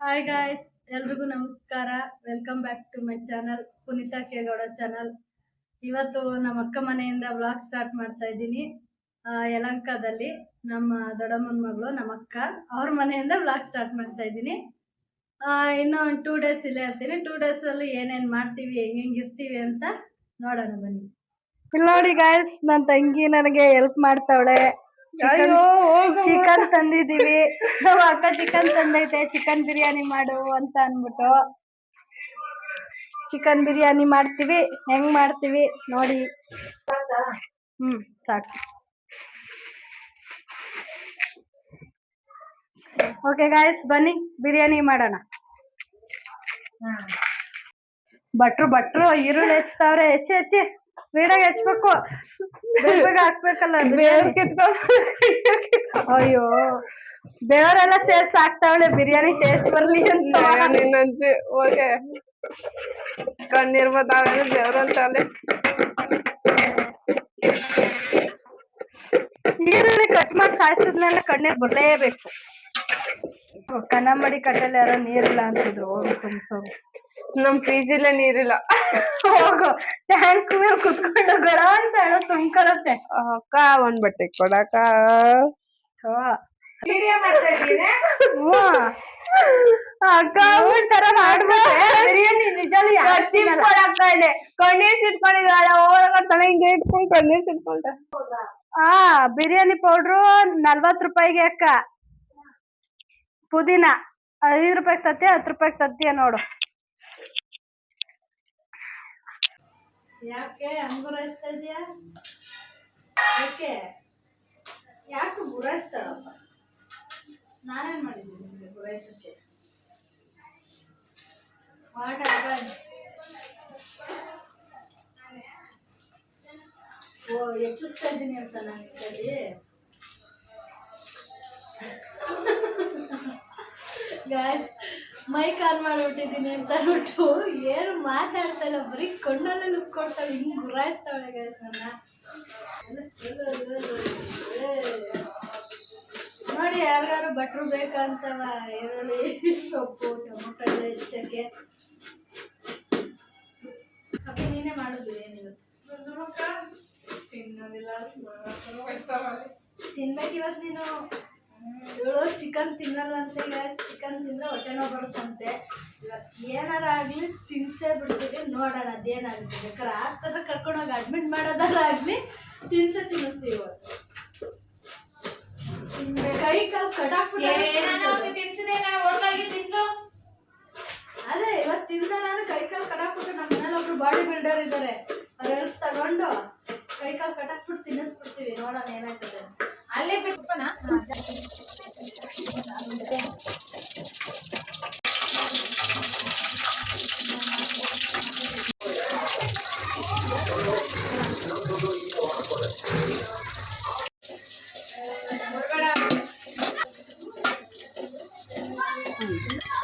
Hi guys, ಎಲ್ರಿಗೂ ನಮಸ್ಕಾರ. Welcome back to my channel Puneetha K Gowda channel. ಇವತ್ತು ನಮ್ಮ ಅಕ್ಕ ಮನೆಯಿಂದ ವ್ಲಾಗ್ ಸ್ಟಾರ್ಟ್ ಮಾಡ್ತಾ ಇದ್ದೀನಿ. ಯಲಹಂಕದಲ್ಲಿ ನಮ್ಮ ದೊಡ್ಡಮ್ಮನ ಮಗಳು ನಮ್ಮ ಅಕ್ಕ ಅವ್ರ ಮನೆಯಿಂದ ವ್ಲಾಗ್ ಸ್ಟಾರ್ಟ್ ಮಾಡ್ತಾ ಇದ್ದೀನಿ. ಇನ್ನು 2 ಡೇಸ್ ಇಲ್ಲೇ ಇರ್ತೀನಿ. 2 ಡೇಸ್ ಅಲ್ಲಿ ಏನೇನ್ ಮಾಡ್ತೀವಿ, ಹೆಂಗ್ ಇರ್ತೀವಿ ಅಂತ ನೋಡೋಣ ಬನ್ನಿ. ಇಲ್ಲಿ ನೋಡಿ ಗಾಯ್ಸ್, ನನ್ನ ತಂಗಿ ನನಗೆ ಹೆಲ್ಪ್ ಮಾಡ್ತಾವಳೆ. ಚಿಕನ್ ತಂದಿದೀವಿ. ನಮ್ಮ ಅಕ್ಕ ಚಿಕನ್ ತಂದೈತೆ, ಚಿಕನ್ ಬಿರಿಯಾನಿ ಮಾಡು ಅಂತ ಅನ್ಬಿಟ್ಟು ಚಿಕನ್ ಬಿರಿಯಾನಿ ಮಾಡ್ತೀವಿ. ಹೆಂಗ್ ಮಾಡ್ತೀವಿ ನೋಡಿ. ಸಾಕು. ಓಕೆ ಗಾಯ್ಸ್, ಬನ್ನಿ ಬಿರಿಯಾನಿ ಮಾಡೋಣ. ಭಟ್ರು ಈರುಳ್ಳಿ ಹೆಚ್ಚತಾವ್ರೆ. ಹೆಚ್ಚಿ ಸ್ಪೀಡಾಗಿ ಹೆಚ್ಚಬೇಕು. ಬೇಗ ಹಾಕ್ಬೇಕಲ್ಲ. ಅಯ್ಯೋ, ಬೇವರೆಲ್ಲ ಸೇರ್ಸ್ ಹಾಕ್ತಾವಳೆ ಬಿರಿಯಾನಿ ಟೇಸ್ಟ್ ಬರ್ಲಿ ಅಂತ. ಕಣ್ಣೀರ್ ಬರ್ತಾವೆ ಬೇವ್ರಂತಾಳೆ. ಈರುಳ್ಳಿ ಕಟ್ ಮಾಡಿ ಸಾಯಿಸಿದ್ಮೇಲೆ ಕಣ್ಣೀರ್ ಬರ್ಲೇಬೇಕು. ಕನ್ನಂಬಡಿ ಕಟ್ಟಲ್ಲಿ ಯಾರೋ ನೀರಿಲ್ಲ ಅಂತಿದ್ರು. ಹೋಗಿ ತುಂಬಿಸೋದು. ನಮ್ ಪಿಜಿಲೇ ನೀರಿಲ್ಲ. ಹೋಗು, ಟ್ಯಾಂಕ್ ಮೇಲೆ ಕುತ್ಕೊಂಡು ಗಡ ಅಂತ ಹೇಳೋ ತುಂಬ್ಕೊಳತ್ತೆ. ಅಕ್ಕ ಒಂದ್ ಬಟ್ಟೆ ಕೊಡಕ. ಅಕ್ಕ ತರ ಮಾಡ್ಬಿಟ್ಟೆ ಬಿರಿಯಾನಿ. ನಿಜಾಲಿ ಇದೆ ಕಣ್ಣೀರ್ ಸಿಟ್ಕೊಂಡಿದ್ದಾಳ. ತಲೆ ಹಿಂಗೆ ಇಟ್ಕೊಂಡು ಕಣ್ಣೀರ್ ಸಿಟ್ಕೊಂಡ. ಬಿರಿಯಾನಿ ಪೌಡ್ರು 40 ರೂಪಾಯಿಗೆ ಅಕ್ಕ. ಪುದೀನ 5 ರೂಪಾಯಿಗೆ ತತ್ತಿ, 10 ರೂಪಾಯಿಗೆ ತತ್ತಿ ನೋಡು. ಯಾಕೆ ಹಂಗ್ ಗುರಾಯಿಸ್ತಾ ಇದೀಯಾ? ಯಾಕೆ ಗುರಾಯಿಸ್ತಾಳಪ್ಪ? ನಾನೇನ್ ಮಾಡಿದ್ದೀನಿ ನಿಮಗೆ ಗುರಾಯಿಸಕ್ಕೆ? ಹೆಚ್ಚಿಸ್ತಾ ಇದ್ದೀನಿ ಅಂತ ನಾನು ಕೈಲಿ. ಗಾಯ್ಸ್, ಮೈಕ್ ಆನ್ ಮಾಡಿಬಿಟ್ಟಿದ್ದೀನಿ ಅಂತ ಅಂದ್ಬಿಟ್ಟು ಏನು ಮಾತಾಡ್ತಾ ಇಲ್ಲ, ಬರೀ ಕಣ್ಣಲ್ಲೇ ನುಕ್ಕೊಡ್ತಾಳೆ. ಹಿಂಗೆ ಗುರಾಯಿಸ್ತಾವಳೆ ಗಾಯ್ಸ್ ನನ್ನ. ನೋಡಿ, ಯಾರಿಗಾರು ಭಟ್ರು ಬೇಕಂತವ ಈರುಳ್ಳಿ, ಸೊಪ್ಪು, ಟೊಮೊಟೊ ಎಲ್ಲ ಹೆಚ್ಚಕ್ಕೆ. ಅಪ್ಪ ನೀನೇ ಮಾಡೋದು ಏನಿವತ್ತು? ತಿನ್ಬೇಕು ಇವತ್ತು ನೀನು. ಇವಳು ಚಿಕನ್ ತಿನ್ನಲ್ವಂತೆ ಗ್ಯಾಸ್. ಚಿಕನ್ ತಿಂದ್ರೆ ಹೊಟ್ಟೆ ನೋವು ಬರುತ್ತಂತೆ. ಇವತ್ತು ಏನಾರ ಆಗಲಿ ತಿನ್ಸೇ ಬಿಡ್ತೀವಿ. ನೋಡೋಣ ಅದೇನಾಗುತ್ತೆ. ಬೇಕಾದ್ರೆ ಆಸ್ಪತ್ರೆ ಕರ್ಕೊಂಡೋಗಿ ಅಡ್ಮಿಟ್ ಮಾಡೋದಾರ ಆಗಲಿ ತಿನ್ಸೇ ತಿನ್ನಿಸ್ತೀವಿ ಇವತ್ತು. ಕೈ ಕಾಲು ಕಟಾಕ್ಬಿಟ್ಟು ಅದೇ ಇವತ್ತು ತಿಂದಲ್ಲ ಅಂದ್ರೆ ಕೈ ಕಾಲು ಕಟಾಕ್ಬಿಟ್ಟು. ನಮ್ಮ ಮನೇಲಿ ಒಬ್ರು ಬಾಡಿ ಬಿಲ್ಡರ್ ಇದ್ದಾರೆ. ಅವ್ರ ಹೆಲ್ಪ್ ತಗೊಂಡು ಕೈ ಕಾಲು ಕಟಾಕ್ಬಿಟ್ಟು ತಿನ್ನಿಸ್ಬಿಡ್ತೀವಿ. ನೋಡೋಣ ಏನಾಗ್ತದೆ. ಅಲ್ಲೇ ಬಿಟ್ಪನ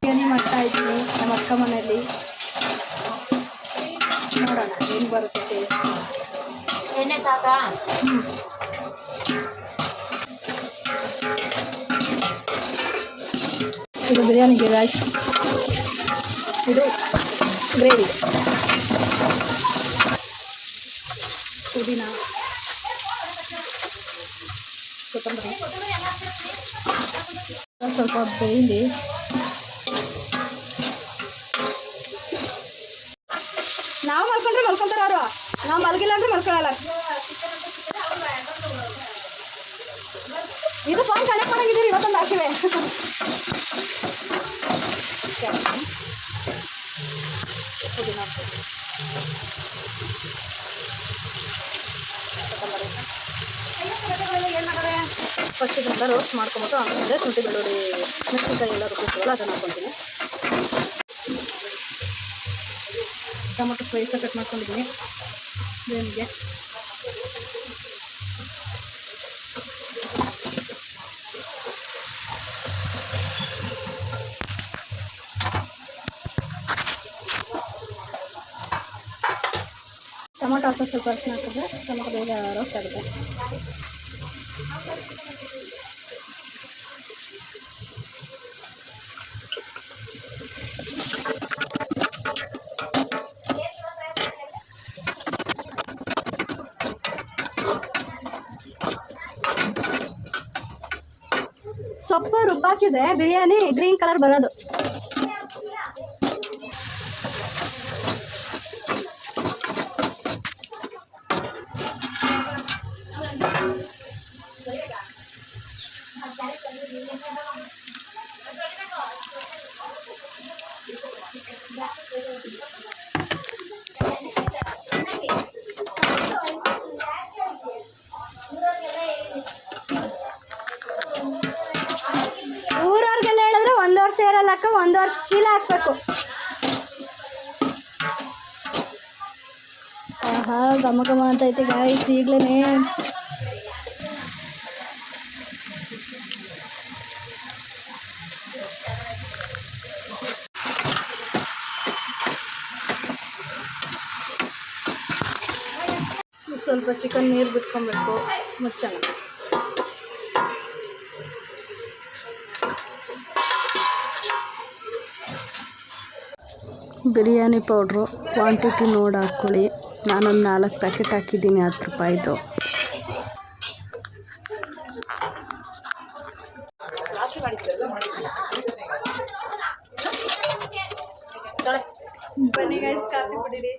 ಬಿರಿಯಾನಿ ಮಾಡ್ತಾ ಇದ್ದೀನಿ ನಮ್ಮ ಅಕ್ಕ ಮನೆಯಲ್ಲಿ. ನೋಡೋಣ ಏನು ಬರುತ್ತೆ ಟೇಸ್ಟ್. ಎಣ್ಣೆ ಸಾಕಾ? ಇದು ಬಿರಿಯಾನಿಗೆ ರೈಸ್, ಇದು ಗ್ರೇವಿ, ಪುದೀನ, ಕೊತ್ತಂಬರಿ ಸ್ವಲ್ಪ ಬೇಯಲಿ. ನಾವು ಮಲ್ಕೊಂಡ್ರೆ ಮಲ್ಕೊಂತಾರ ಅವರು, ನಾವು ಮಲಗಿಲ್ಲ ಅಂದ್ರೆ ಮಲ್ಕೊಳ್ಳಲ್ಲ. ಇದು ಫೋನ್ ಕನೆಕ್ಟ್ ಮಾಡಂಗಿದ್ದೀರಿ, ಇವತ್ತೊಂದು ಹಾಕಿವೆ. ಫಸ್ಟ್ ಇದನ್ನೆಲ್ಲ ರೋಸ್ಟ್ ಮಾಡ್ಕೊಂಬಿಟ್ಟು ಆಮೇಲೆ ಶುಂಠಿ ಬೆಳ್ಳುಳ್ಳಿ ಮೆಣಸಿನ್ಕಾಯಿ ಎಲ್ಲ ರುಬ್ಬಿರ್ತೀವಲ್ಲ ಅದನ್ನು ಹಾಕ್ಕೊತೀನಿ. ಟೊಮೊಟೊ ಸ್ಲೈಸಾಗಿ ಕಟ್ ಮಾಡ್ಕೊಂಡಿದ್ದೀನಿ. ಬೇನಿಗೆ ಟೊಮೊಟೊ ಹಾಕಿ ಸ್ವಲ್ಪ ಅರಿಶಿನ ಹಾಕಿದ್ರೆ ಟೊಮೊಟೊ ಬೇಗ ರೋಸ್ಟ್ ಆಗುತ್ತೆ. ಕಪ್ಪು ರುಬ್ಬಾಕಿದೆ ಬಿರಿಯಾನಿ ಗ್ರೀನ್ ಕಲರ್ ಬರೋದು. ಊರವ್ರಿಗೆಲ್ಲ ಹೇಳಿದ್ರೆ 1 ವರ್ಷ ಸೇರಲ್ಲ ಅಕ್ಕ, 1 ವರ್ಷ ಚೀಲ ಹಾಕ್ಬೇಕು. ಆಹಾ ಘಮ ಘಮ ಅಂತ ಐತೆ ಗಾಯ್ಸ್ ಈಗ್ಲೇನೆ. ಸ್ವಲ್ಪ ಚಿಕನ್ ನೀರು ಬಿಟ್ಕೊಬೇಕು, ಮುಚ್ಚೋಣ. ಬಿರಿಯಾನಿ ಪೌಡ್ರು ಕ್ವಾಂಟಿಟಿ ನೋಡಿ ಹಾಕ್ಕೊಳ್ಳಿ. ನಾನೊಂದು 4 ಪ್ಯಾಕೆಟ್ ಹಾಕಿದ್ದೀನಿ 10 ರೂಪಾಯಿದು. ಬನ್ನಿ ಗೈಸ್ ಕಾಫಿ ಕುಡೀರಿ.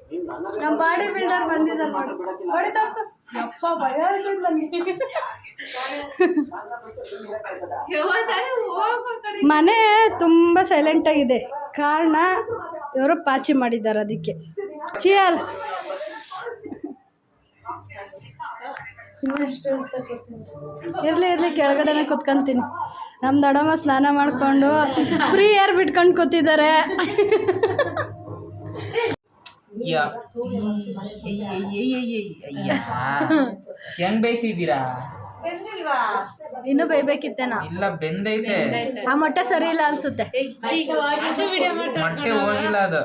ನಮ್ಮ ಬಾಡಿ ಬಿಲ್ಡರ್ ಬಂದಿದ್ದಾರೆ ನೋಡಿ, ನೋಡಿ ತೋರ್ಸು. ಯಪ್ಪ ಭಯ ಇದೆ ನನಗೆ. ಮನೆ ತುಂಬ ಸೈಲೆಂಟ್ ಆಗಿದೆ, ಕಾರಣ ಇವರು ಪಾಚಿ ಮಾಡಿದ್ದಾರೆ ಅದಕ್ಕೆ. ಚಿಯರ್ಸ್. ಇರ್ಲಿ ಕೆಳಗಡೆನೆ ಕುತ್ಕೊಂತೀನಿ. ನಮ್ಮ ದೊಡ್ಡಮ್ಮ ಸ್ನಾನ ಮಾಡಿಕೊಂಡು ಫ್ರೀ ಏರ್ ಬಿಟ್ಕೊಂಡು ಕೂತಿದ್ದಾರೆ. ಹೆಂಗ್ ಬೇಯಿಸಿದ್ದೀರಾ? ಇನ್ನು ಬೇಯ್ಬೇಕಿತ್ತೇನೋ. ಇಲ್ಲ ಬೆಂದೈತೆ. ಆ ಮೊಟ್ಟೆ ಸರಿ ಇಲ್ಲ ಅನ್ಸುತ್ತೆ. ಮೊಟ್ಟೆ ಹೋಗಿಲ್ಲ ಅದು.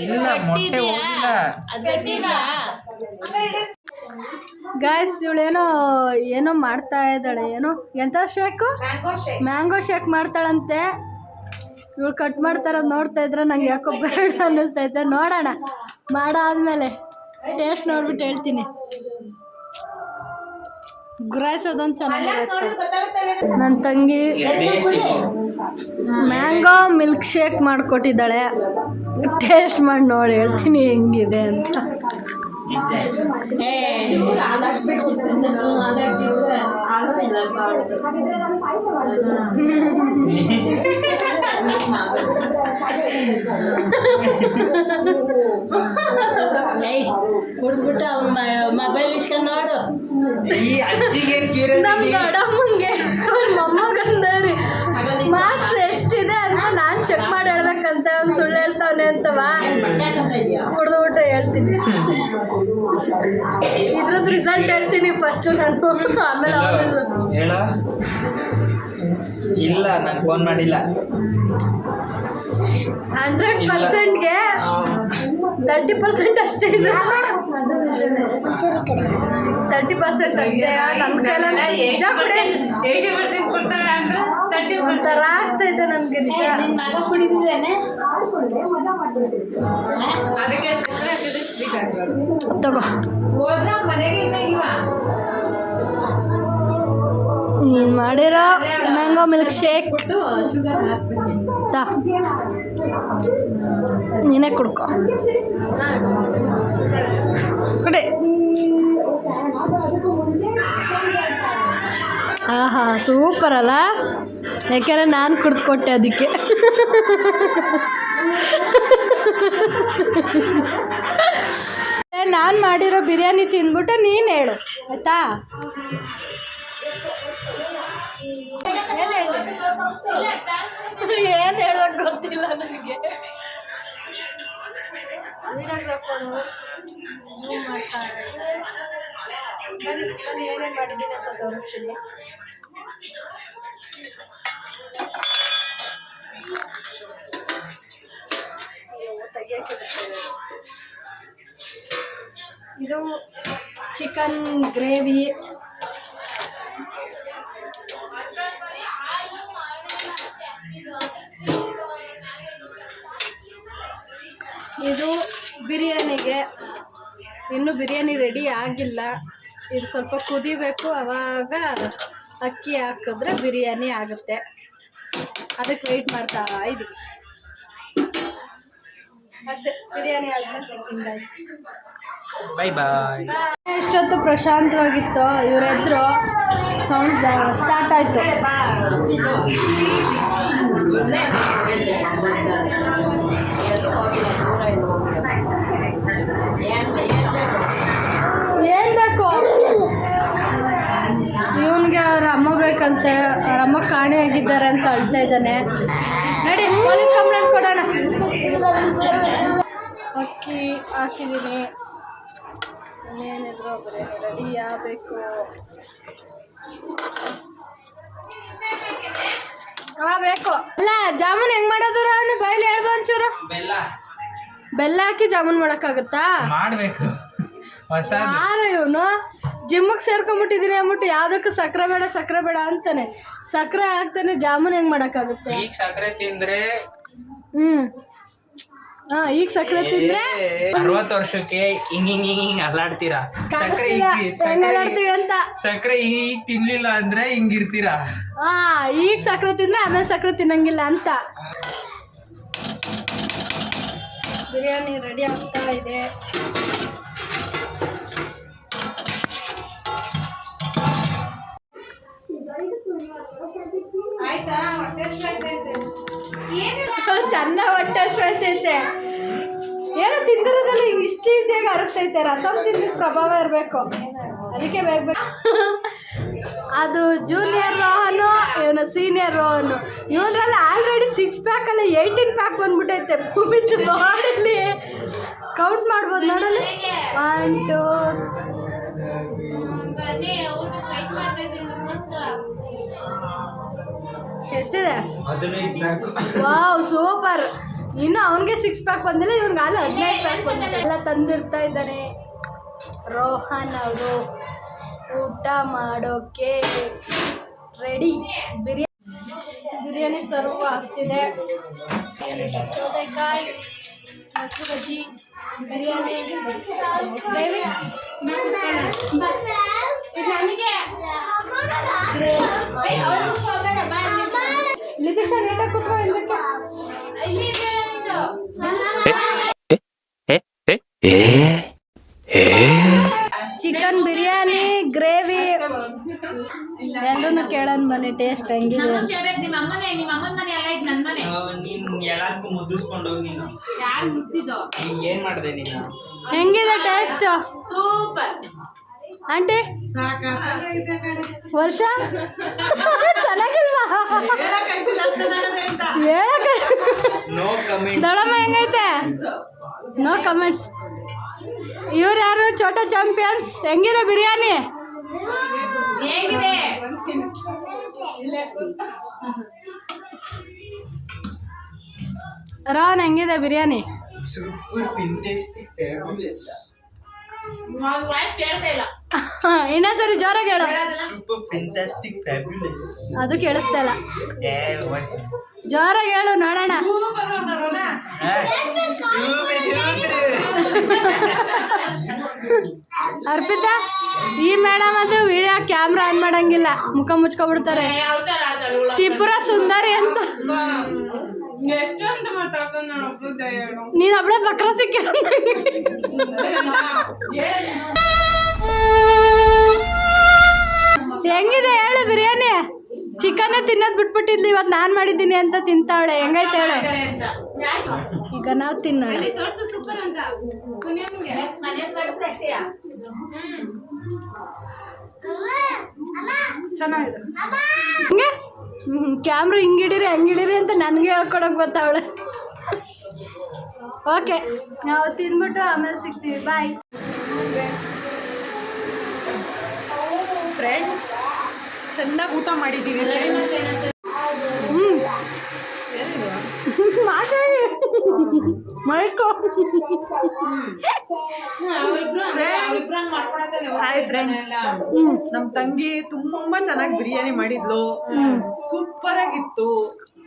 ಇಲ್ಲ ಮೊಟ್ಟೆ ಹೋಗಿಲ್ಲ. ಗಾಯ್ಸ್ ಇವಳೇನೋ ಏನೋ ಮಾಡ್ತಾ ಇದ್ದಾಳೆ. ಏನೋ ಎಂತ ಶೇಕು? Mango shake ಮಾಡ್ತಾಳಂತೆ. ಇವಳು ಕಟ್ ಮಾಡ್ತಾರದು ನೋಡ್ತಾ ಇದ್ರೆ ನಂಗೆ ಯಾಕೋ ಬೇಡ ಅನ್ನಿಸ್ತೈತೆ. ನೋಡೋಣ, ಮಾಡಾದ್ಮೇಲೆ ಟೇಸ್ಟ್ ನೋಡ್ಬಿಟ್ಟು ಹೇಳ್ತೀನಿ. ಗುರಾಯಿಸೋದೊಂದು ಚೆನ್ನಾಗಿರುತ್ತೆ. ನನ್ನ ತಂಗಿ ಮ್ಯಾಂಗೋ ಮಿಲ್ಕ್ ಶೇಕ್ ಮಾಡಿಕೊಟ್ಟಿದ್ದಾಳೆ. ಟೇಸ್ಟ್ ಮಾಡಿ ನೋಡಿ ಹೇಳ್ತೀನಿ ಹೆಂಗಿದೆ ಅಂತ. ಕುಡ್ಬಿಟ್ಟು ಮೊಬೈಲ್ ಇಸ್ಕೊಂಡು ನೋಡು. ನಮ್ಮ ದೊಡ್ಡಮ್ಮಂಗೆ ಅವ್ರ ಮೊಮ್ಮಗಂದರಿ ಮಾರ್ಕ್ಸ್ ಎಷ್ಟಿದೆ ಅಂತ ನಾನು ಚೆಕ್ ಮಾಡಿ ಹೇಳ್ಬೇಕಂತ. ಅವ್ನು ಸುಳ್ಳು ಹೇಳ್ತಾವನೆ ಅಂತವಾ ಕುಡ್ದುಬಿಟ್ಟು ಹೇಳ್ತೀನಿ. ಇದ್ರದ್ದು ರಿಸಲ್ಟ್ ಹೇಳ್ತೀನಿ ಫಸ್ಟು ನಾನು, ಆಮೇಲೆ ಹೇಳ. ಇಲ್ಲ ನಾನು ಫೋನ್ ಮಾಡಿಲ್ಲ. 100%ಗೆ 30% ಅಷ್ಟೇ ಇದೆ. 30% ಅಷ್ಟೇ. ನನ್ನ ಕೈಲಲ್ಲ ನಿಜ ಬಿಡಿ, 80% ಕೊಡ್ತಾರೆ ಅಂದ್ರೆ 30 ಒಂಥರ ಆಗ್ತೈತೆ ನನಗೆ ನಿಜ. ನಿನ್ನ ಮಗ ಕುಡಿದಿದ್ದೇನೆ ಅದಕ್ಕೆ ತಗೋ. ನೀನು ಮಾಡಿರೋ ಮ್ಯಾಂಗೋ ಮಿಲ್ಕ್ ಶೇಕ್ ನೀನೇ ಕುಡ್ಕೊ. ಕಡೆ ಆಹಾ ಸೂಪರ್ ಅಲ್ಲ. ಯಾಕೆಂದರೆ ನಾನು ಕುಡ್ದುಕೊಟ್ಟೆ ಅದಕ್ಕೆ. ನಾನು ಮಾಡಿರೋ ಬಿರಿಯಾನಿ ತಿಂದ್ಬಿಟ್ಟು ನೀನು ಹೇಳು ಆಯ್ತಾ? ಏನು ಹೇಳೋದು ಗೊತ್ತಿಲ್ಲ ನನಗೆ. ವಿಡಿಯೋಗ್ರಾಫರು ಜೂಮ್ ಮಾಡ್ತಾ ಇದ್ದಾರೆ. ನಾನು ಏನೇನು ಮಾಡಿದ್ದೀನಿ ಅಂತ ತೋರಿಸ್ತೀನಿ. ಇದು ಚಿಕನ್ ಗ್ರೇವಿ. ಇದು ಬಿರಿಯಾನಿಗೆ. ಇನ್ನು ಬಿರಿಯಾನಿ ರೆಡಿ ಆಗಿಲ್ಲ, ಇದು ಸ್ವಲ್ಪ ಕುದಿಬೇಕು, ಆವಾಗ ಅಕ್ಕಿ ಹಾಕಿದ್ರೆ ಬಿರಿಯಾನಿ ಆಗುತ್ತೆ. ಅದಕ್ಕೆ ವೆಯ್ಟ್ ಮಾಡ್ತಾ ಇದ್ದೀವಿ ಅಷ್ಟೇ. ಬಿರಿಯಾನಿ ಆದ್ಮೇಲೆ ಸಿಗ್ತೀನಿ ಗೈಸ್. ಬಾಯ್ ಬಾಯ್. ಎಷ್ಟೊತ್ತು ಪ್ರಶಾಂತವಾಗಿತ್ತು, ಇವರೆದ್ರು ಸೌಂಡ್ ಸ್ಟಾರ್ಟ್ ಆಯಿತು. ಏನ್ ಬೇಕು ಇವನಿಗೆ? ಅವ್ರ ಅಮ್ಮ ಬೇಕಂತೆ, ಅವ್ರ ಅಮ್ಮ ಕಾಣೆಯಾಗಿದ್ದಾರೆ ಅಂತ ಅಳ್ತಾ ಇದ್ದಾನೆ. ನಡಿ ಪೊಲೀಸ್ ಕಂಪ್ಲೇಂಟ್ ಕೊಡೋಣ. ಅಕ್ಕಿ ಹಾಕಿದ್ದೀನಿ, ಏನಿದ್ರು ಬಿರಿಯಾನಿ ರೆಡಿ ಆಗಬೇಕು. ಬೇಕು ಅಲ್ಲ ಜಾಮೂನ್ ಹೆಂಗ್ ಮಾಡೋದು? ಅವನು ಬೈಲಿ ಹೇಳ್ಬೋ ಒಂಚೂರು. ಬೆಲ್ಲ ಹಾಕಿ ಜಾಮೂನ್ ಮಾಡೋಕ್ಕಾಗತ್ತಾ? ಮಾಡ್ಬೇಕು. ಯಾರು ಇವನು? ಜಿಮ್ಮಿಗೆ ಸೇರ್ಕೊಂಡ್ಬಿಟ್ಟಿದ್ದೀನಿ ಅಂದ್ಬಿಟ್ಟು ಯಾವುದಕ್ಕೂ ಸಕ್ಕರೆ ಬೇಡ ಅಂತಾನೆ. ಸಕ್ಕರೆ ಹಾಕ್ತಾನೆ, ಜಾಮೂನ್ ಹೆಂಗ್ ಮಾಡೋಕ್ಕಾಗುತ್ತೆ? ಈಗ ಸಕ್ಕರೆ ತಿಂದ್ರೆ ಈಗ ಸಕ್ಕರೆ ತಿಂದ್ರೆ 60 ವರ್ಷಕ್ಕೆ ಹಿಂಗ್ ಅಲ್ಲಾಡ್ತೀರಾ. ಹೆಂಗಾಡ್ತೀವಿ ಅಂತ. ಸಕ್ಕರೆ ಈಗ ತಿನ್ಲಿಲ್ಲ ಅಂದ್ರೆ ಹಿಂಗಿರ್ತೀರಾ. ಈಗ ಸಕ್ಕರೆ ತಿಂದ್ರೆ ಆಮೇಲೆ ಸಕ್ಕರೆ ತಿನ್ನಂಗಿಲ್ಲ ಅಂತ. ಬಿರಿಯಾನಿ ರೆಡಿ ಆಗ್ತಾ ಇದೆ. ಚೆನ್ನ ಹೊಟ್ಟೆ ಅಷ್ಟೈತೆ. ಏನೋ ತಿಂದಿರೋದ್ರಲ್ಲಿ ಇಷ್ಟು ಈಸಿಯಾಗಿ ಅರಸ್ತೈತೆ. ರಸಮ್ ತಿಂದಿದ್ದ ಪ್ರಭಾವ ಇರಬೇಕು, ಅದಕ್ಕೆ ಬೇಕು. ಅದು ಜೂನಿಯರ್ ರೋಹನು, ಇವನು ಸೀನಿಯರ್ ರೋಹನು. ಇವನ್ರಲ್ಲಿ ಆಲ್ರೆಡಿ 6 ಪ್ಯಾಕಲ್ಲಿ 18 ಪ್ಯಾಕ್ ಬಂದ್ಬಿಟ್ಟೈತೆ. ಭೂಮಿತ್ ಬಾಡಲ್ಲಿ ಕೌಂಟ್ ಮಾಡ್ಬೋದು ನೋಡಲ್ಲಿ. 1 2 ಎಷ್ಟಿದೆ? Wow super. ಇನ್ನು ಅವನಿಗೆ 6 ಪ್ಯಾಕ್ ಬಂದಿಲ್ಲ, ಇವ್ನಿಗೆ ಅಲ್ಲಿ 15 ಪ್ಯಾಕ್ ಬಂದಿಲ್ಲ. ಎಲ್ಲ ತಂದಿರ್ತಾ ಇದ್ದಾನೆ ರೋಹನ್ ಅವರು. ಊಟ ಮಾಡೋಕೆ ರೆಡಿ. ಬಿರಿಯಾನಿ ಸರ್ವ್ ಆಗ್ತಿದೆ. ಸೌತೆಕಾಯಿ, ಮೊಸರು ಬಜ್ಜಿ, ಬಿರಿಯಾನಿ ಗ್ರೇವಿ. ನಿತೀಶ ನೀಟಾಗಿ ಕೂತ್ಕೊ. ಚಿಕನ್ ಬಿರಿಯಾನಿ ಗ್ರೇವಿ ಎಲ್ಲರೂ ಕೇಳೋಣ ಬನ್ನಿ ಟೇಸ್ಟ್ ಹೆಂಗಿದೆ. ಹೆಂಗಿದೆ ಟೇಸ್ಟ್? ಸೂಪರ್ ಆಂಟಿ ವರ್ಷ ಚೆನ್ನಾಗಿಲ್ವಾ? ದೊಡಮ್ಮ ಹೆಂಗೈತೆ? No comments. ಇವ್ರು ಯಾರು? ಛೋಟಾ ಚಾಂಪಿಯನ್ಸ್. ಹೆಂಗಿದೆ ಬಿರಿಯಾನಿ? ರಾನ್ ಹೆಂಗಿದೆ ಬಿರಿಯಾನಿ? ಇನ್ನೊಂದ್ಸರಿ ಜೋರಾಗಿ ಹೇಳು. ಅದು ಕೇಳಿಸ್ತಾ ಇಲ್ಲ, ಜೋರಾಗಿ ಹೇಳು ನೋಡೋಣ. ಅರ್ಪಿತಾ, ಈ ಮೇಡಮ್ ಅದು ವಿಡಿಯೋ ಕ್ಯಾಮ್ರಾ ಆನ್ ಮಾಡಂಗಿಲ್ಲ, ಮುಖ ಮುಚ್ಕೊಬಿಡ್ತಾರೆ. ತ್ರಿಪುರ ಸುಂದರಿ ಅಂತ ನೀನ್ ಒಬ್ಳೆ ಬಕ್ರ ಸಿಕ್ಕಿರ. ಹೆಂಗಿದೆ ಹೇಳು ಬಿರಿಯಾನಿ? ಚಿಕನ್ ತಿನ್ನೋದು ಬಿಟ್ಬಿಟ್ಟಿದ್ಲಿ, ಇವತ್ತು ನಾನು ಮಾಡಿದ್ದೀನಿ ಅಂತ ತಿಂತಾವಳೆ. ಹೆಂಗೈತೆ ಹೇಳು? ಈಗ ನಾವು ತಿನ್ನೋಣ. ಚೆನ್ನಾಗಿದೆ. ಹಿಂಗೆ ಕ್ಯಾಮ್ರಾ ಹಿಂಗಿಡಿರಿ ಹಂಗಿಡಿರಿ ಅಂತ ನನಗೆ ಹೇಳ್ಕೊಡೋಕೆ ಬರ್ತಾವಳೆ. ಓಕೆ, ನಾವು ತಿಂದ್ಬಿಟ್ಟು ಆಮೇಲೆ ಸಿಗ್ತೀವಿ. Bye friends. ಚೆನ್ನಾಗಿ ಊಟ ಮಾಡಿದ್ದೀವಿ. ಮಾತಾಡಿ ಮಾಡ್ಕೊ. Hi friends. ನಮ್ಮ ತಂಗಿ ತುಂಬಾ ಚೆನ್ನಾಗಿ ಬಿರಿಯಾನಿ ಮಾಡಿದ್ಲು. ಸೂಪರ್ ಆಗಿತ್ತು.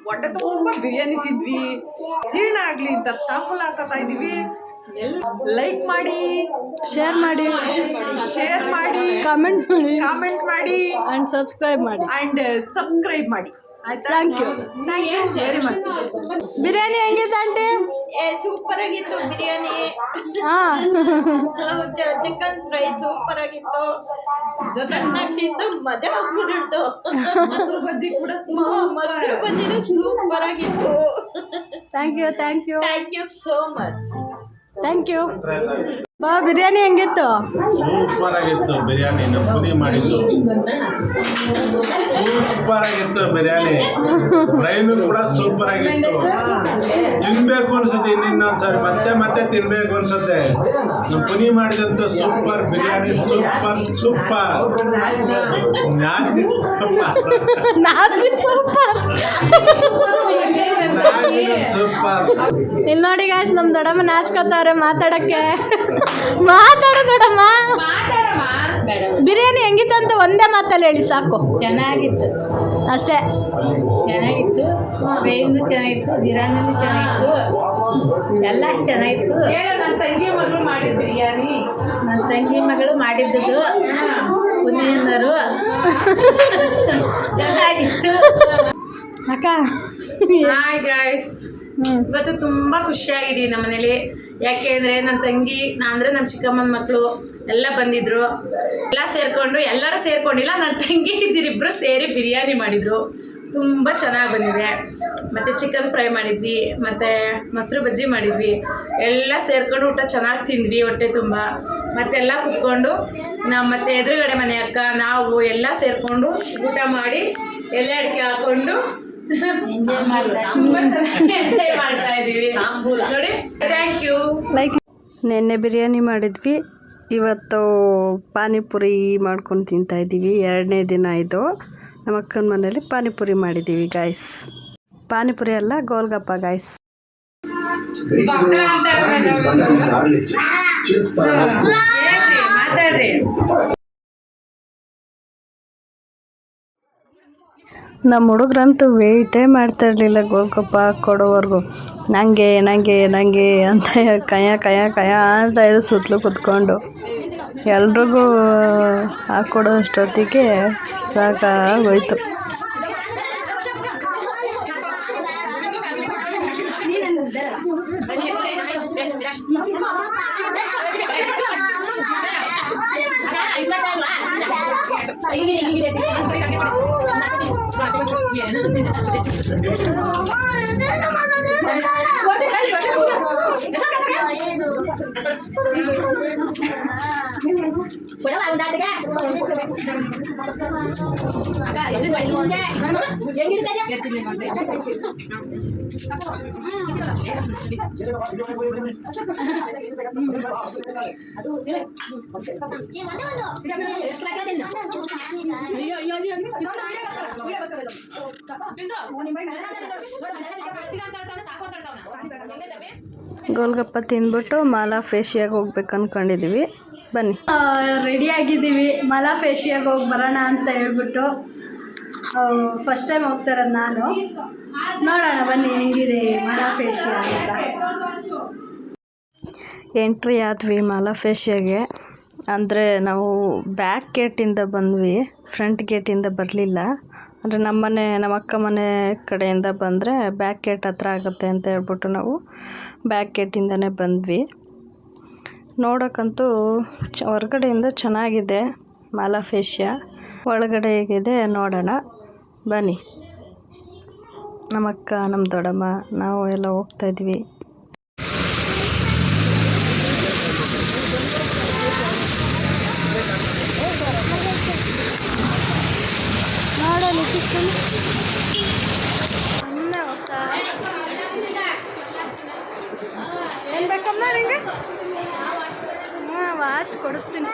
ಹೊಟ್ಟೆ ತುಂಬ ಬಿರಿಯಾನಿ ತಿಂದ್ವಿ. ಜೀರ್ಣ ಆಗ್ಲಿ ಅಂತ ತಾಂಬೂಲ ಹಾಕೋತಾ ಇದೀವಿ. ಲೈಕ್ ಮಾಡಿ, ಶೇರ್ ಮಾಡಿ, ಕಾಮೆಂಟ್ ಮಾಡಿ, ಆ್ಯಂಡ್ ಸಬ್ಸ್ಕ್ರೈಬ್ ಮಾಡಿ. ಆಯ್ತಾ? Thank you very much. Biryani ಹೆಂಗಿತ್ತು ಆಂಟಿ? ಸೂಪರ್ ಆಗಿತ್ತು ಬಿರಿಯಾನಿ. ಚಿಕನ್ ಫ್ರೈ ಸೂಪರ್ ಆಗಿತ್ತು. ತಿಂದು ಮಜಾ ಆಗ್ಬಿಟ್ಟು. ಮೊಸರು ಬಜ್ಜಿ ಕೂಡ ಮೊಸರು ಬಜ್ಜಿನೂ ಸೂಪರ್ ಆಗಿತ್ತು. Thank you thank you so much. Thank you. ಬಾ, ಬಿರಿಯಾನಿ ಹೆಂಗಿತ್ತು? ಸೂಪರ್ ಆಗಿತ್ತು ಬಿರಿಯಾನಿ. ನಮ್ಮ ಪುನಿ ಮಾಡಿದ್ದು ಸೂಪರ್ ಆಗಿತ್ತು ಬಿರಿಯಾನಿ. ಫ್ರೈನು ಕೂಡ ಸೂಪರ್ ಆಗಿತ್ತು. ತಿನ್ಬೇಕು ಅನ್ಸುತ್ತೆ ಇನ್ನೊಂದ್ಸರಿ ಮತ್ತೆ ತಿನ್ಬೇಕು ಅನ್ಸುತ್ತೆ. ನಮ್ಮ ಪುನಿ ಮಾಡಿದಂತ ಸೂಪರ್ ಬಿರಿಯಾನಿ. ಸೂಪರ್ ಇಲ್ಲಿ ನೋಡಿ ಗಾಯ್ಸ್, ನಮ್ಮ ದೊಡ್ಡಮ್ಮ ನಾಚ್ಕೋತಾರೆ ಮಾತಾಡಕ್ಕೆ. ಮಾತಾಡು ದೊಡ್ಡಮ್ಮ. ಬಿರಿಯಾನಿ ಹೆಂಗಿತ್ತು ಅಂತ ಒಂದೇ ಮಾತಲ್ಲಿ ಹೇಳಿ ಸಾಕು. ಚೆನ್ನಾಗಿತ್ತು ಅಷ್ಟೇ. ಚೆನ್ನಾಗಿತ್ತು. ಬೇಯಿಂದು ಚೆನ್ನಾಗಿತ್ತು, ಬಿರಿಯಾನಿನೂ ಚೆನ್ನಾಗಿತ್ತು, ಎಲ್ಲ ಚೆನ್ನಾಗಿತ್ತು. ನನ್ನ ತಂಗಿ ಮಗಳು ಮಾಡಿದ ಬಿರಿಯಾನಿ. ನನ್ನ ತಂಗಿ ಮಗಳು ಮಾಡಿದ್ದು ಪುನಿಯನ್ನರು ಚೆನ್ನಾಗಿತ್ತು. ಅಕ್ಕ ಹಾಯ್ ಗಾಯ್ಸ್, ಇವತ್ತು ತುಂಬ ಖುಷಿಯಾಗಿದ್ದೀವಿ ನಮ್ಮ ಮನೇಲಿ. ಯಾಕೆಂದರೆ ನನ್ನ ತಂಗಿ ಅಂದರೆ ನಮ್ಮ ಚಿಕ್ಕಮ್ಮನ ಮಕ್ಕಳು ಎಲ್ಲ ಬಂದಿದ್ದರು. ಎಲ್ಲರೂ ಸೇರ್ಕೊಂಡಿಲ್ಲ, ನನ್ನ ತಂಗಿ ಇಬ್ಬರು ಸೇರಿ ಬಿರಿಯಾನಿ ಮಾಡಿದರು. ತುಂಬ ಚೆನ್ನಾಗಿ ಬಂದಿದೆ. ಮತ್ತು ಚಿಕನ್ ಫ್ರೈ ಮಾಡಿದ್ವಿ, ಮತ್ತು ಮೊಸರು ಬಜ್ಜಿ ಮಾಡಿದ್ವಿ. ಎಲ್ಲ ಸೇರ್ಕೊಂಡು ಊಟ ಚೆನ್ನಾಗಿ ತಿಂದ್ವಿ, ಹೊಟ್ಟೆ ತುಂಬ. ಮತ್ತೆಲ್ಲ ಕುತ್ಕೊಂಡು ಮತ್ತು ಎದುರುಗಡೆ ಮನೆ ಅಕ್ಕ ನಾವು ಎಲ್ಲ ಸೇರಿಕೊಂಡು ಊಟ ಮಾಡಿ ಎಲೆ ಅಡಿಕೆ ಹಾಕ್ಕೊಂಡು ಎಂಜಾಯ್ ಮಾಡಿದ್ರೆ ತುಂಬ ಚೆನ್ನಾಗಿ ಎಂಜಾಯ್ ಮಾಡ್ತಾ ಇದ್ದೀವಿ ನೋಡಿ. Thank you. ಲೈಕ್ ನೆನ್ನೆ ಬಿರಿಯಾನಿ ಮಾಡಿದ್ವಿ, ಇವತ್ತು ಪಾನಿಪುರಿ ಮಾಡ್ಕೊಂಡು ತಿಂತಾಯಿದ್ದೀವಿ. 2ನೇ ದಿನ ಇದು. ನಮ್ಮ ಅಕ್ಕನ ಮನೇಲಿ ಪಾನಿಪುರಿ ಮಾಡಿದ್ದೀವಿ ಗಾಯ್ಸ್. ಪಾನಿಪುರಿ ಅಲ್ಲ, ಗೋಲ್ಗಪ್ಪ ಗಾಯ್ಸ್. ಮಾತಾಡ್ರಿ. ನಮ್ಮ ಹುಡುಗ್ರಂತೂ ವೆಯ್ಟೇ ಮಾಡ್ತಾ ಇರಲಿಲ್ಲ ಗೋಲ್ಗಪ್ಪ ಕೊಡೋವರೆಗೂ. ನನಗೆ ಅಂತ ಕಯ ಅಂತ ಇದು ಸುತ್ತಲೂ ಕುತ್ಕೊಂಡು ಎಲ್ರಿಗೂ ಹಾಕ್ಕೊಡೋ ಅಷ್ಟೊತ್ತಿಗೆ ಸಾಕಾಗೋಯ್ತು. ಗೋಲ್ಗಪ್ಪ ತಿಂದ್ಬಿಟ್ಟು ಮಾಲಾ ಫೇಶಿಯಾಗಿ ಹೋಗ್ಬೇಕು ಅಂದ್ಕೊಂಡಿದ್ದೀವಿ. ಬನ್ನಿ, ರೆಡಿ ಆಗಿದ್ದೀವಿ. ಮಾಲಾ ಫೇಶಿಯಾಗಿ ಹೋಗಿ ಬರೋಣ ಅಂತ ಹೇಳ್ಬಿಟ್ಟು ಫಸ್ಟ್ ಟೈಮ್ ಹೋಗ್ತಾರದು ನಾನು. ನೋಡೋಣ ಬನ್ನಿ ಹೆಂಗಿದೆ ಮಾಲಾ ಫೇಶಿಯಾ ಅಂತ. ಎಂಟ್ರಿ ಆದ್ವಿ ಮಾಲಾ ಫೇಶಿಯಾಗೆ. ಅಂದರೆ ನಾವು ಬ್ಯಾಕ್ ಗೇಟಿಂದ ಬಂದ್ವಿ, ಫ್ರಂಟ್ ಗೇಟಿಂದ ಬರಲಿಲ್ಲ. ಅಂದರೆ ನಮ್ಮ ಅಕ್ಕ ಮನೆ ಕಡೆಯಿಂದ ಬಂದರೆ ಬ್ಯಾಕ್ ಗೇಟ್ ಹತ್ರ ಆಗುತ್ತೆ ಅಂತ ಹೇಳ್ಬಿಟ್ಟು ನಾವು ಬ್ಯಾಕ್ ಗೇಟಿಂದನೇ ಬಂದ್ವಿ. ನೋಡೋಕ್ಕಂತೂ ಹೊರಗಡೆಯಿಂದ ಚೆನ್ನಾಗಿದೆ ಮಾಲಾ ಫೇಶಿಯಾ. ಒಳಗಡೆ ಹೇಗಿದೆ ನೋಡೋಣ ಬನ್ನಿ. ನಮ್ಮ ಅಕ್ಕ, ನಮ್ಮ ದೊಡ್ಡಮ್ಮ, ನಾವು ಎಲ್ಲ ಹೋಗ್ತಾಯಿದ್ವಿ. ನೋಡಲಿ ಕಿಚನ್ ಸುಮ್ಮನೆ ಹೋಗ್ತಾ ಏನು ಬೇಕಮ್ಮ ನಿಂಗೆ? ವಾಚ್ ಕೊಡಿಸ್ತೀನಿ.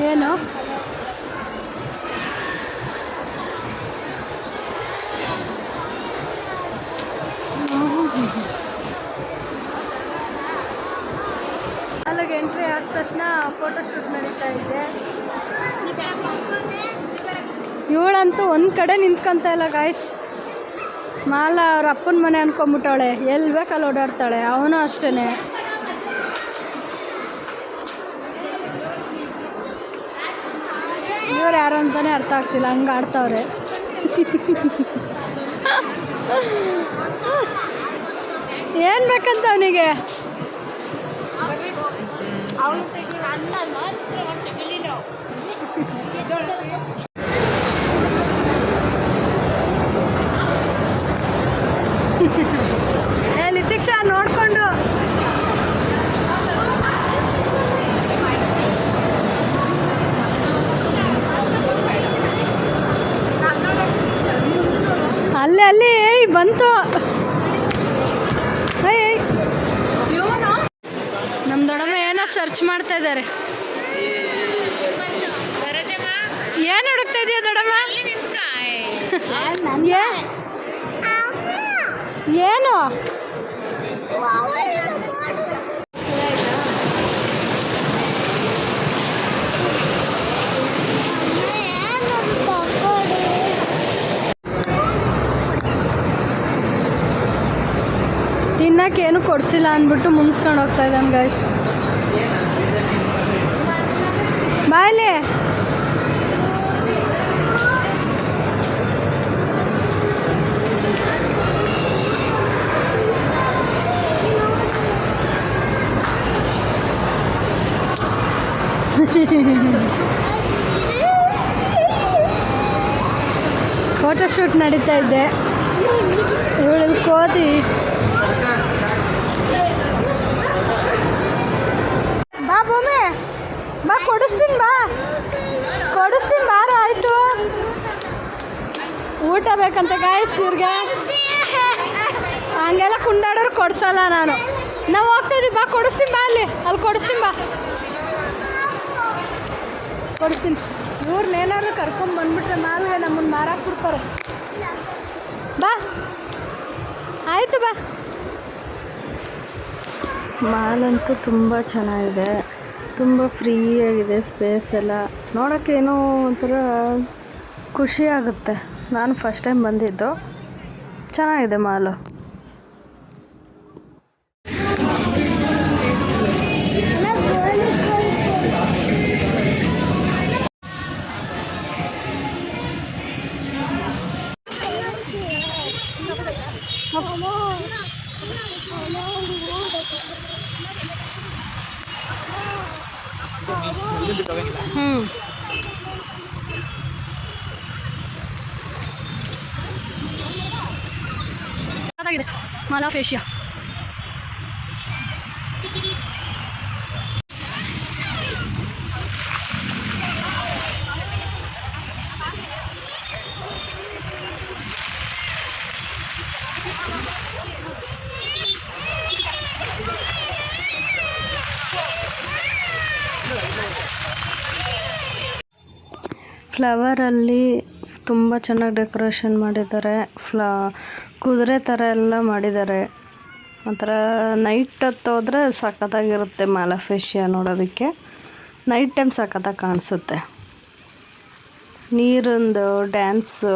ಏನು ಅಲ್ಲಿಗೆ ಎಂಟ್ರಿ ಆದ ತಕ್ಷಣ ಫೋಟೋಶೂಟ್ ನಡೀತಾ ಇದೆ. ಇವಳಂತೂ ಒಂದು ಕಡೆ ನಿಂತ್ಕೊಂತ ಇಲ್ಲ ಗಾಯ್ಸ್. ಮಾಲಾ ಅವ್ರ ಅಪ್ಪನ ಮನೆ ಅನ್ಕೊಂಬಿಟ್ಟವಳೆ, ಎಲ್ಲಿ ಬೇಕಲ್ಲಿ ಓಡಾಡ್ತಾಳೆ. ಅವನು ಅಷ್ಟೇ. ಇವ್ರು ಯಾರು ಅಂತಾನೆ ಅರ್ಥ ಆಗ್ತಿಲ್ಲ, ಹಂಗೆ ಆಡ್ತಾವ್ರೆ. ಏನು ಬೇಕಂತ ಅವನಿಗೆ? ಲಿತಿಕ್ಷಾ ನೋಡ್ಕೊಂಡು ಅಲ್ಲಿ ಏಯ್ ಬಂತು. ನಮ್ಮ ದೊಡ್ಡಮ್ಮ ಏನೋ ಸರ್ಚ್ ಮಾಡ್ತಾ ಇದ್ದಾರೆ. ಏನು ಹುಡುಕ್ತಾ ಇದೆಯಾ ದೊಡ್ಡಮ್ಮ? ಏನು? ತಿನ್ನಕ್ಕೇನು ಕೊಡಿಸಿಲ್ಲ ಅಂದ್ಬಿಟ್ಟು ಮುನ್ಸ್ಕೊಂಡು ಹೋಗ್ತಾ ಇದ್ದಾನೆ ಗೈಸ್. ಬಾಯ್ಲಿ ಫೋಟೋಶೂಟ್ ನಡೀತಾ ಇದ್ದೆ. ಇವಳಲ್ಲಿ ಕೋತಿ. ಬಾ ಭೂಮಿ ಬಾ, ಕೊಡಿಸ್ತೀನಿ ಬಾರ. ಆಯಿತು, ಊಟ ಬೇಕಂತ ಗಾಯ್ಸ್ ಇವ್ರಿಗೆ. ಹಂಗೆಲ್ಲ ಕುಂಡಾಡೋರು ಕೊಡ್ಸಲ್ಲ ನಾನು. ನಾವು ಹೋಗ್ತಾಯಿದ್ದೀವಿ, ಬಾ ಕೊಡಿಸ್ತೀನಿ ಬಾ. ಅಲ್ಲಿ ಕೊಡಿಸ್ತೀನಿ ಬಾ, ಕೊಡಿಸ್ತೀನಿ. ಇವ್ರನ್ನೇನಾದ್ರು ಕರ್ಕೊಂಬಂದ್ಬಿಟ್ರೆ ಮಾಲ್ಗೆ ನಮ್ಮನ್ನು ಮಾರಾಕ್ ಬಿಡ್ತಾರೆ. ಬಾ ಆಯಿತು ಬಾ. ಮಾಲಂತೂ ತುಂಬ ಚೆನ್ನಾಗಿದೆ, ತುಂಬ ಫ್ರೀಯಾಗಿದೆ. ಸ್ಪೇಸ್ ಎಲ್ಲ ನೋಡೋಕ್ಕೆ ಏನೋ ಒಂಥರ ಖುಷಿ ಆಗುತ್ತೆ. ನಾನು ಫಸ್ಟ್ ಟೈಮ್ ಬಂದಿದ್ದು. ಚೆನ್ನಾಗಿದೆ ಮಾಲು. ಅದಾಗಿದೆ ಮಾಲಾ ಫೇಶಿಯಾ. ಫ್ಲವರಲ್ಲಿ ತುಂಬ ಚೆನ್ನಾಗಿ ಡೆಕೋರೇಷನ್ ಮಾಡಿದ್ದಾರೆ. ಕುದುರೆ ಥರ ಎಲ್ಲ ಮಾಡಿದ್ದಾರೆ. ಒಂಥರ ನೈಟ್ ಹೊತ್ತು ಹೋದರೆ ಸಖತ್ತಾಗಿರುತ್ತೆ ಮಾಲಾ ಫೇಶಿಯಾ ನೋಡೋದಕ್ಕೆ. ನೈಟ್ ಟೈಮ್ ಸಖತ್ತಾಗಿ ಕಾಣಿಸುತ್ತೆ. ನೀರಿಂದು ಡ್ಯಾನ್ಸು,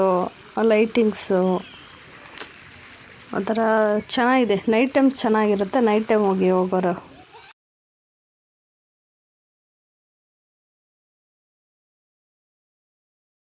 ಲೈಟಿಂಗ್ಸು ಒಂಥರ ಚೆನ್ನಾಗಿದೆ. ನೈಟ್ ಟೈಮ್ ಚೆನ್ನಾಗಿರುತ್ತೆ. ನೈಟ್ ಟೈಮ್ ಹೋಗೋರು